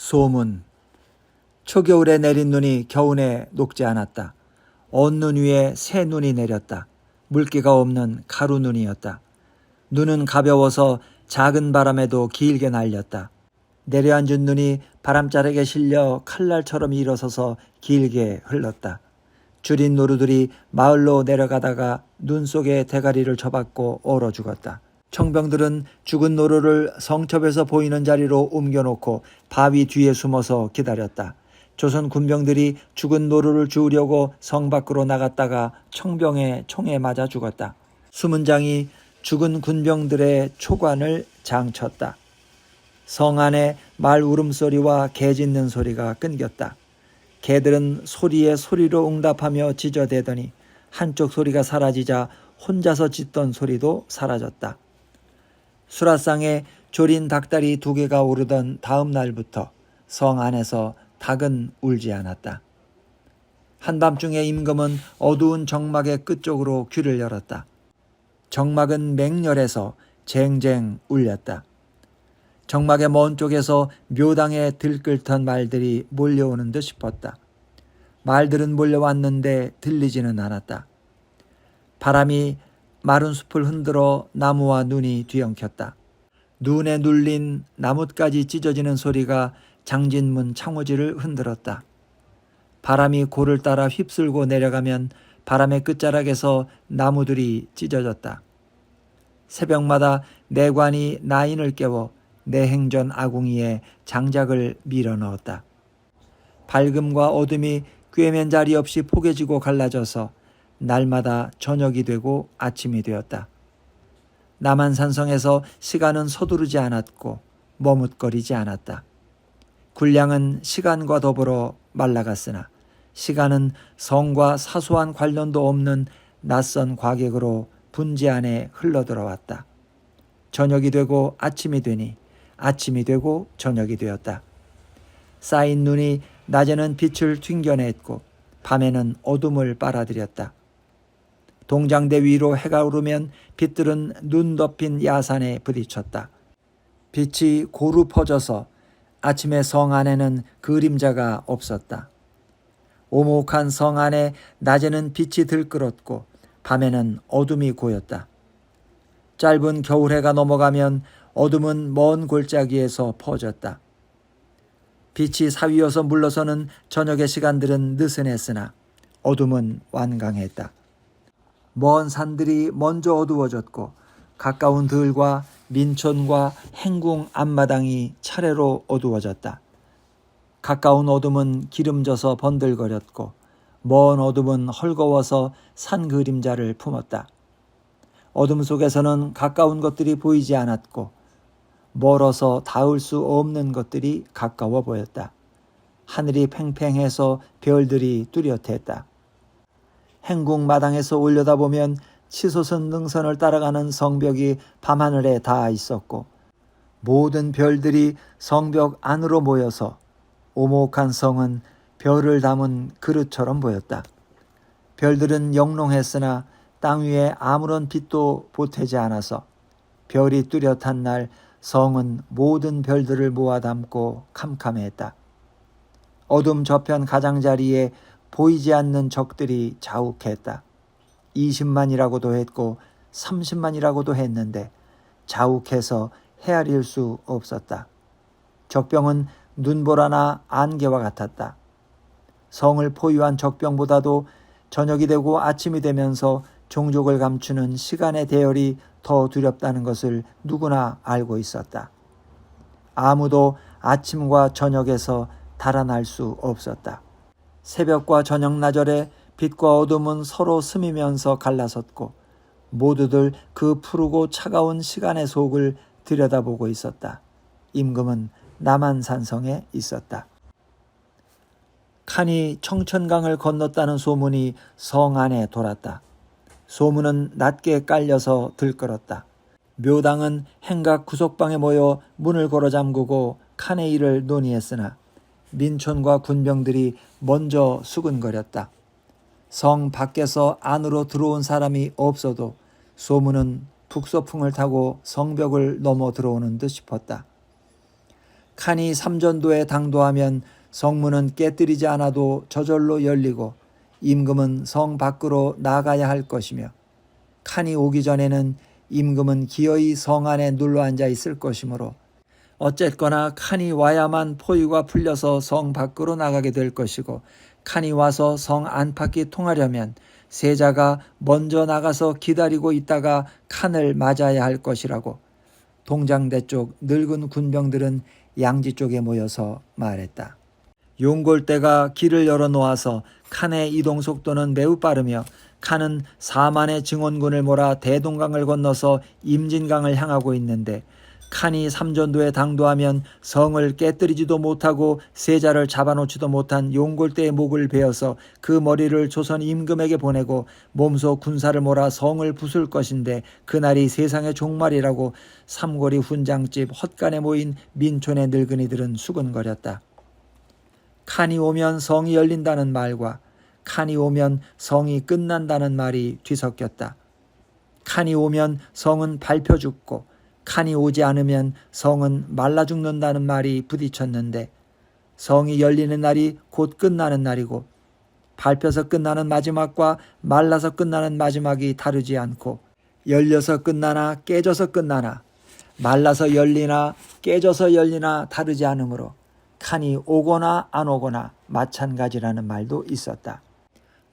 소문. 초겨울에 내린 눈이 겨우내 녹지 않았다. 언 눈 위에 새 눈이 내렸다. 물기가 없는 가루 눈이었다. 눈은 가벼워서 작은 바람에도 길게 날렸다. 내려앉은 눈이 바람자락에 실려 칼날처럼 일어서서 길게 흘렀다. 줄인 노루들이 마을로 내려가다가 눈 속에 대가리를 쳐박고 얼어 죽었다. 청병들은 죽은 노루를 성첩에서 보이는 자리로 옮겨놓고 바위 뒤에 숨어서 기다렸다. 조선 군병들이 죽은 노루를 주우려고 성 밖으로 나갔다가 청병의 총에 맞아 죽었다. 수문장이 죽은 군병들의 초관을 장쳤다. 성 안에 말 울음소리와 개 짖는 소리가 끊겼다. 개들은 소리에 소리로 응답하며 짖어대더니 한쪽 소리가 사라지자 혼자서 짖던 소리도 사라졌다. 수라상에 졸인 닭다리 2개가 오르던 다음 날부터 성 안에서 닭은 울지 않았다. 한밤중에 임금은 어두운 정막의 끝쪽으로 귀를 열었다. 정막은 맹렬해서 쟁쟁 울렸다. 정막의 먼 쪽에서 묘당에 들끓던 말들이 몰려오는 듯 싶었다. 말들은 몰려왔는데 들리지는 않았다. 바람이 마른 숲을 흔들어 나무와 눈이 뒤엉켰다. 눈에 눌린 나뭇가지 찢어지는 소리가 장진문 창호지를 흔들었다. 바람이 골을 따라 휩쓸고 내려가면 바람의 끝자락에서 나무들이 찢어졌다. 새벽마다 내관이 나인을 깨워 내행전 아궁이에 장작을 밀어 넣었다. 밝음과 어둠이 꿰맨 자리 없이 포개지고 갈라져서 날마다 저녁이 되고 아침이 되었다. 남한산성에서 시간은 서두르지 않았고 머뭇거리지 않았다. 군량은 시간과 더불어 말라갔으나 시간은 성과 사소한 관련도 없는 낯선 과객으로 분지 안에 흘러들어왔다. 저녁이 되고 아침이 되니 아침이 되고 저녁이 되었다. 쌓인 눈이 낮에는 빛을 튕겨냈고 밤에는 어둠을 빨아들였다. 동장대 위로 해가 오르면 빛들은 눈 덮인 야산에 부딪혔다. 빛이 고루 퍼져서 아침에 성 안에는 그림자가 없었다. 오목한 성 안에 낮에는 빛이 들끓었고 밤에는 어둠이 고였다. 짧은 겨울해가 넘어가면 어둠은 먼 골짜기에서 퍼졌다. 빛이 사위어서 물러서는 저녁의 시간들은 느슨했으나 어둠은 완강했다. 먼 산들이 먼저 어두워졌고 가까운 들과 민촌과 행궁 앞마당이 차례로 어두워졌다. 가까운 어둠은 기름져서 번들거렸고 먼 어둠은 헐거워서 산 그림자를 품었다. 어둠 속에서는 가까운 것들이 보이지 않았고 멀어서 닿을 수 없는 것들이 가까워 보였다. 하늘이 팽팽해서 별들이 뚜렷했다. 행궁 마당에서 올려다보면 치솟은 능선을 따라가는 성벽이 밤하늘에 닿아 있었고 모든 별들이 성벽 안으로 모여서 오목한 성은 별을 담은 그릇처럼 보였다. 별들은 영롱했으나 땅 위에 아무런 빛도 보태지 않아서 별이 뚜렷한 날 성은 모든 별들을 모아 담고 캄캄했다. 어둠 저편 가장자리에 보이지 않는 적들이 자욱했다. 20만이라고도 했고 30만이라고도 했는데 자욱해서 헤아릴 수 없었다. 적병은 눈보라나 안개와 같았다. 성을 포위한 적병보다도 저녁이 되고 아침이 되면서 종족을 감추는 시간의 대열이 더 두렵다는 것을 누구나 알고 있었다. 아무도 아침과 저녁에서 달아날 수 없었다. 새벽과 저녁 나절에 빛과 어둠은 서로 스미면서 갈라섰고 모두들 그 푸르고 차가운 시간의 속을 들여다보고 있었다. 임금은 남한산성에 있었다. 칸이 청천강을 건넜다는 소문이 성 안에 돌았다. 소문은 낮게 깔려서 들끓었다. 묘당은 행각 구석방에 모여 문을 걸어 잠그고 칸의 일을 논의했으나 민촌과 군병들이 먼저 수근거렸다. 성 밖에서 안으로 들어온 사람이 없어도 소문은 북서풍을 타고 성벽을 넘어 들어오는 듯 싶었다. 칸이 삼전도에 당도하면 성문은 깨뜨리지 않아도 저절로 열리고 임금은 성 밖으로 나가야 할 것이며 칸이 오기 전에는 임금은 기어이 성 안에 눌러앉아 있을 것이므로 어쨌거나 칸이 와야만 포위가 풀려서 성 밖으로 나가게 될 것이고 칸이 와서 성 안팎이 통하려면 세자가 먼저 나가서 기다리고 있다가 칸을 맞아야 할 것이라고 동장대 쪽 늙은 군병들은 양지 쪽에 모여서 말했다. 용골대가 길을 열어놓아서 칸의 이동 속도는 매우 빠르며 칸은 4만의 증원군을 몰아 대동강을 건너서 임진강을 향하고 있는데 칸이 삼전도에 당도하면 성을 깨뜨리지도 못하고 세자를 잡아놓지도 못한 용골대의 목을 베어서 그 머리를 조선 임금에게 보내고 몸소 군사를 몰아 성을 부술 것인데 그날이 세상의 종말이라고 삼고리 훈장집 헛간에 모인 민촌의 늙은이들은 수근거렸다. 칸이 오면 성이 열린다는 말과 칸이 오면 성이 끝난다는 말이 뒤섞였다. 칸이 오면 성은 밟혀 죽고 칸이 오지 않으면 성은 말라 죽는다는 말이 부딪혔는데 성이 열리는 날이 곧 끝나는 날이고 밟혀서 끝나는 마지막과 말라서 끝나는 마지막이 다르지 않고 열려서 끝나나 깨져서 끝나나 말라서 열리나 깨져서 열리나 다르지 않으므로 칸이 오거나 안 오거나 마찬가지라는 말도 있었다.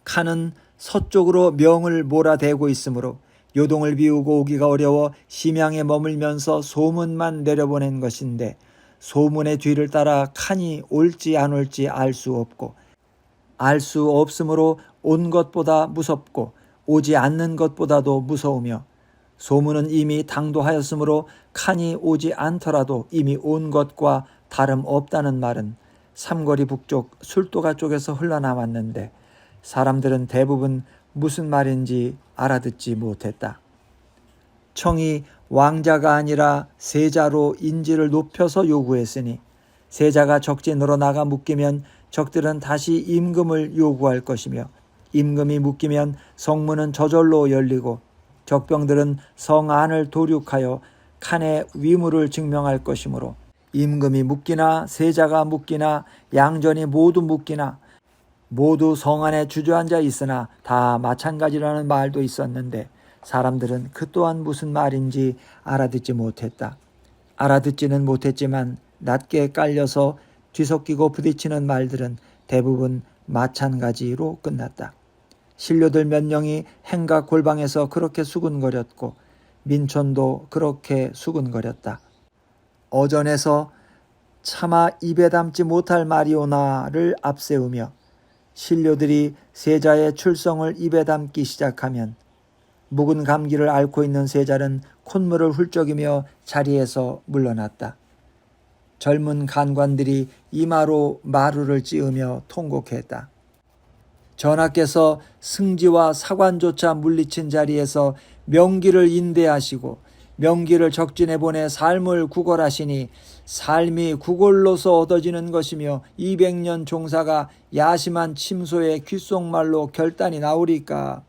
칸은 서쪽으로 명을 몰아대고 있으므로 요동을 비우고 오기가 어려워 심양에 머물면서 소문만 내려보낸 것인데 소문의 뒤를 따라 칸이 올지 안 올지 알 수 없고 알 수 없으므로 온 것보다 무섭고 오지 않는 것보다도 무서우며 소문은 이미 당도하였으므로 칸이 오지 않더라도 이미 온 것과 다름없다는 말은 삼거리 북쪽 술도가 쪽에서 흘러나왔는데 사람들은 대부분 무슨 말인지 알아듣지 못했다. 청이 왕자가 아니라 세자로 인지를 높여서 요구했으니 세자가 적진으로 나가 묶이면 적들은 다시 임금을 요구할 것이며 임금이 묶이면 성문은 저절로 열리고 적병들은 성 안을 도륙하여 칸의 위무를 증명할 것이므로 임금이 묶이나 세자가 묶이나 양전이 모두 묶이나 모두 성 안에 주저앉아 있으나 다 마찬가지라는 말도 있었는데 사람들은 그 또한 무슨 말인지 알아듣지 못했다. 알아듣지는 못했지만 낮게 깔려서 뒤섞이고 부딪히는 말들은 대부분 마찬가지로 끝났다. 신료들 몇 명이 행각 골방에서 그렇게 수군거렸고 민촌도 그렇게 수군거렸다. 어전에서 차마 입에 담지 못할 말이오나를 앞세우며 신료들이 세자의 출성을 입에 담기 시작하면 묵은 감기를 앓고 있는 세자는 콧물을 훌쩍이며 자리에서 물러났다. 젊은 간관들이 이마로 마루를 찌으며 통곡했다. 전하께서 승지와 사관조차 물리친 자리에서 명기를 인대하시고 명기를 적진에 보내 삶을 구걸하시니 삶이 구걸로서 얻어지는 것이며 200년 종사가 야심한 침소의 귓속말로 결단이 나오리까.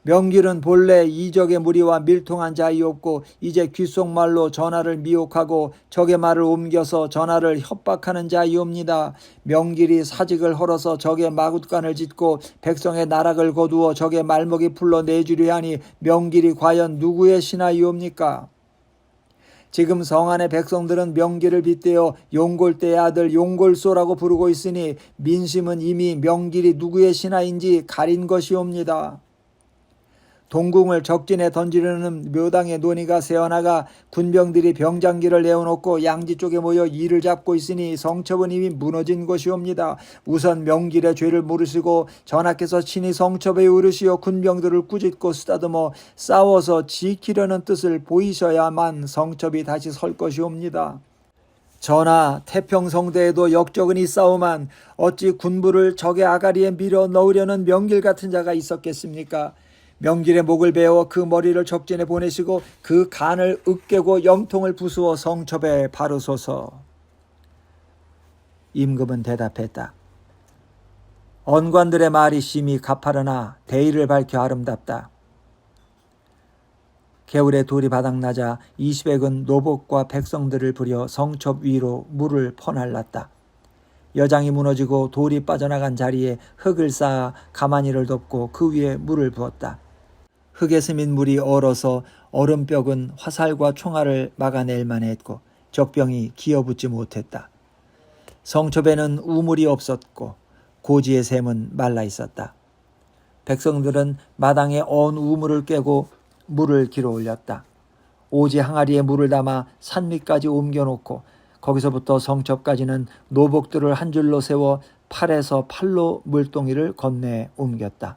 명길은 본래 이적의 무리와 밀통한 자이었고 이제 귓속말로 전하를 미혹하고 적의 말을 옮겨서 전하를 협박하는 자이옵니다. 명길이 사직을 헐어서 적의 마굿간을 짓고 백성의 나락을 거두어 적의 말먹이 풀러 내주려 하니 명길이 과연 누구의 신하이옵니까? 지금 성 안의 백성들은 명길을 빗대어 용골대의 아들 용골소라고 부르고 있으니 민심은 이미 명길이 누구의 신하인지 가린 것이옵니다. 동궁을 적진에 던지려는 묘당의 논의가 새어나가 군병들이 병장기를 내어놓고 양지 쪽에 모여 이를 잡고 있으니 성첩은 이미 무너진 것이옵니다. 우선 명길의 죄를 물으시고 전하께서 친히 성첩에 이르시어 군병들을 꾸짖고 쓰다듬어 싸워서 지키려는 뜻을 보이셔야만 성첩이 다시 설 것이옵니다. 전하, 태평성대에도 역적은 있사오만 어찌 군부를 적의 아가리에 밀어 넣으려는 명길 같은 자가 있었겠습니까? 명길의 목을 베어 그 머리를 적진에 보내시고 그 간을 으깨고 염통을 부수어 성첩에 바르소서. 임금은 대답했다. 언관들의 말이 심히 가파르나 대의를 밝혀 아름답다. 개울에 돌이 바닥나자 이시백은 노복과 백성들을 부려 성첩 위로 물을 퍼날랐다. 여장이 무너지고 돌이 빠져나간 자리에 흙을 쌓아 가마니를 덮고 그 위에 물을 부었다. 흙에 스민 물이 얼어서 얼음벽은 화살과 총알을 막아낼 만했고 적병이 기어붙지 못했다. 성첩에는 우물이 없었고 고지의 샘은 말라 있었다. 백성들은 마당에 언 우물을 깨고 물을 길어 올렸다. 오지 항아리에 물을 담아 산 밑까지 옮겨놓고 거기서부터 성첩까지는 노복들을 한 줄로 세워 팔에서 팔로 물동이를 건네 옮겼다.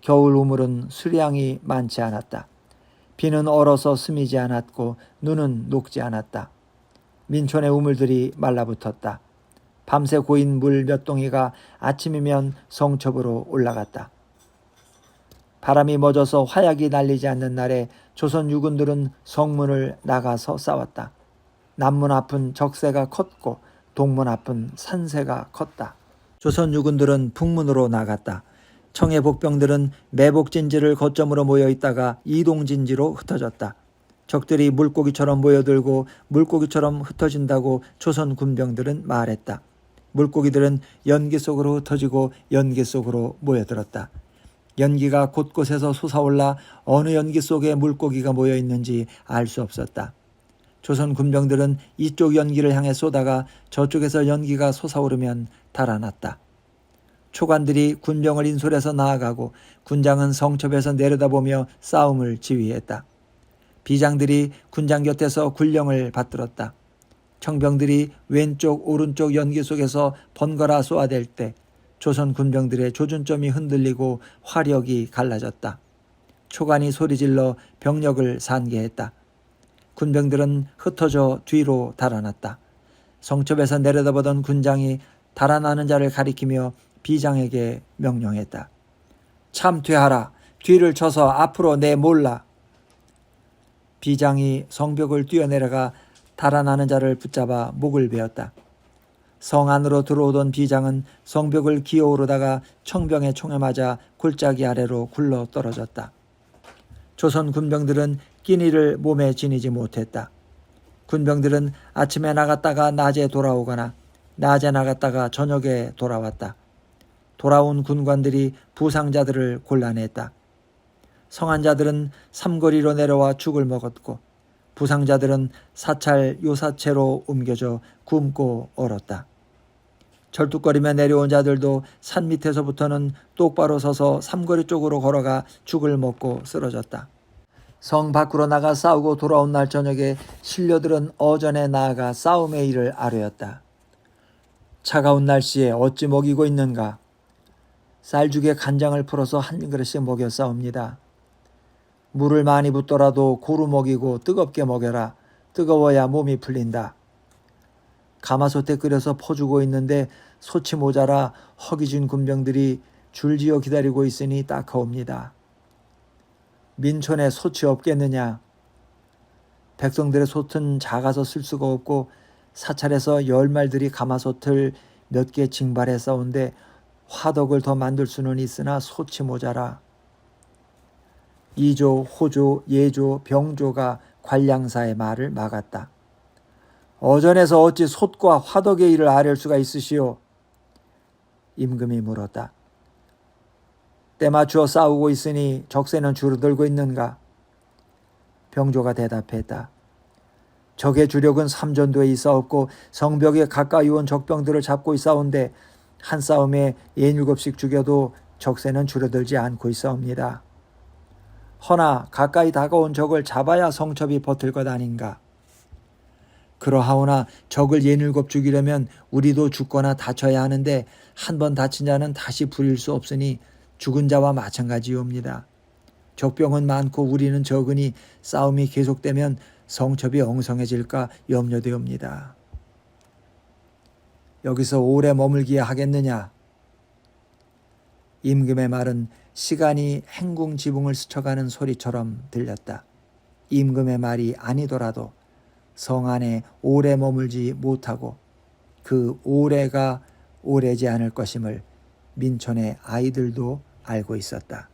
겨울 우물은 수량이 많지 않았다. 비는 얼어서 스미지 않았고 눈은 녹지 않았다. 민촌의 우물들이 말라붙었다. 밤새 고인 물 몇 동이가 아침이면 성첩으로 올라갔다. 바람이 멎어서 화약이 날리지 않는 날에 조선 유군들은 성문을 나가서 싸웠다. 남문 앞은 적세가 컸고 동문 앞은 산세가 컸다. 조선 유군들은 북문으로 나갔다. 청해 복병들은 매복진지를 거점으로 모여있다가 이동진지로 흩어졌다. 적들이 물고기처럼 모여들고 물고기처럼 흩어진다고 조선 군병들은 말했다. 물고기들은 연기 속으로 흩어지고 연기 속으로 모여들었다. 연기가 곳곳에서 솟아올라 어느 연기 속에 물고기가 모여있는지 알 수 없었다. 조선 군병들은 이쪽 연기를 향해 쏘다가 저쪽에서 연기가 솟아오르면 달아났다. 초관들이 군병을 인솔해서 나아가고 군장은 성첩에서 내려다보며 싸움을 지휘했다. 비장들이 군장 곁에서 군령을 받들었다. 청병들이 왼쪽 오른쪽 연기 속에서 번갈아 쏘아댈 때 조선 군병들의 조준점이 흔들리고 화력이 갈라졌다. 초관이 소리질러 병력을 산계했다. 군병들은 흩어져 뒤로 달아났다. 성첩에서 내려다보던 군장이 달아나는 자를 가리키며 비장에게 명령했다. 참퇴하라. 뒤를 쳐서 앞으로 내몰라. 비장이 성벽을 뛰어내려가 달아나는 자를 붙잡아 목을 베었다. 성 안으로 들어오던 비장은 성벽을 기어오르다가 청병의 총에 맞아 골짜기 아래로 굴러 떨어졌다. 조선 군병들은 끼니를 몸에 지니지 못했다. 군병들은 아침에 나갔다가 낮에 돌아오거나 낮에 나갔다가 저녁에 돌아왔다. 돌아온 군관들이 부상자들을 곤란했다. 성한 자들은 삼거리로 내려와 죽을 먹었고 부상자들은 사찰 요사체로 옮겨져 굶고 얼었다. 절뚝거리며 내려온 자들도 산 밑에서부터는 똑바로 서서 삼거리 쪽으로 걸어가 죽을 먹고 쓰러졌다. 성 밖으로 나가 싸우고 돌아온 날 저녁에 신료들은 어전에 나아가 싸움의 일을 아뢰었다. 차가운 날씨에 어찌 먹이고 있는가? 쌀죽에 간장을 풀어서 한 그릇씩 먹여 싸웁니다. 물을 많이 붓더라도 고루 먹이고 뜨겁게 먹여라. 뜨거워야 몸이 풀린다. 가마솥에 끓여서 퍼주고 있는데 솥이 모자라 허기진 군병들이 줄지어 기다리고 있으니 딱하옵니다. 민촌에 솥이 없겠느냐? 백성들의 솥은 작아서 쓸 수가 없고 사찰에서 열말들이 가마솥을 몇 개 징발해 싸운데 화덕을 더 만들 수는 있으나 솥이 모자라. 이조, 호조, 예조, 병조가 관량사의 말을 막았다. 어전에서 어찌 솥과 화덕의 일을 아뢰 수가 있으시오? 임금이 물었다. 때맞추어 싸우고 있으니 적세는 줄어들고 있는가? 병조가 대답했다. 적의 주력은 삼전도에 있사옵고 성벽에 가까이 온 적병들을 잡고 있사온데 한 싸움에 67씩 죽여도 적세는 줄어들지 않고 있사옵니다. 허나 가까이 다가온 적을 잡아야 성첩이 버틸 것 아닌가? 그러하오나 적을 67 죽이려면 우리도 죽거나 다쳐야 하는데 한 번 다친 자는 다시 부릴 수 없으니 죽은 자와 마찬가지옵니다. 적병은 많고 우리는 적으니 싸움이 계속되면 성첩이 엉성해질까 염려되옵니다. 여기서 오래 머물기야 하겠느냐? 임금의 말은 시간이 행궁지붕을 스쳐가는 소리처럼 들렸다. 임금의 말이 아니더라도 성 안에 오래 머물지 못하고 그 오래가 오래지 않을 것임을 민촌의 아이들도 알고 있었다.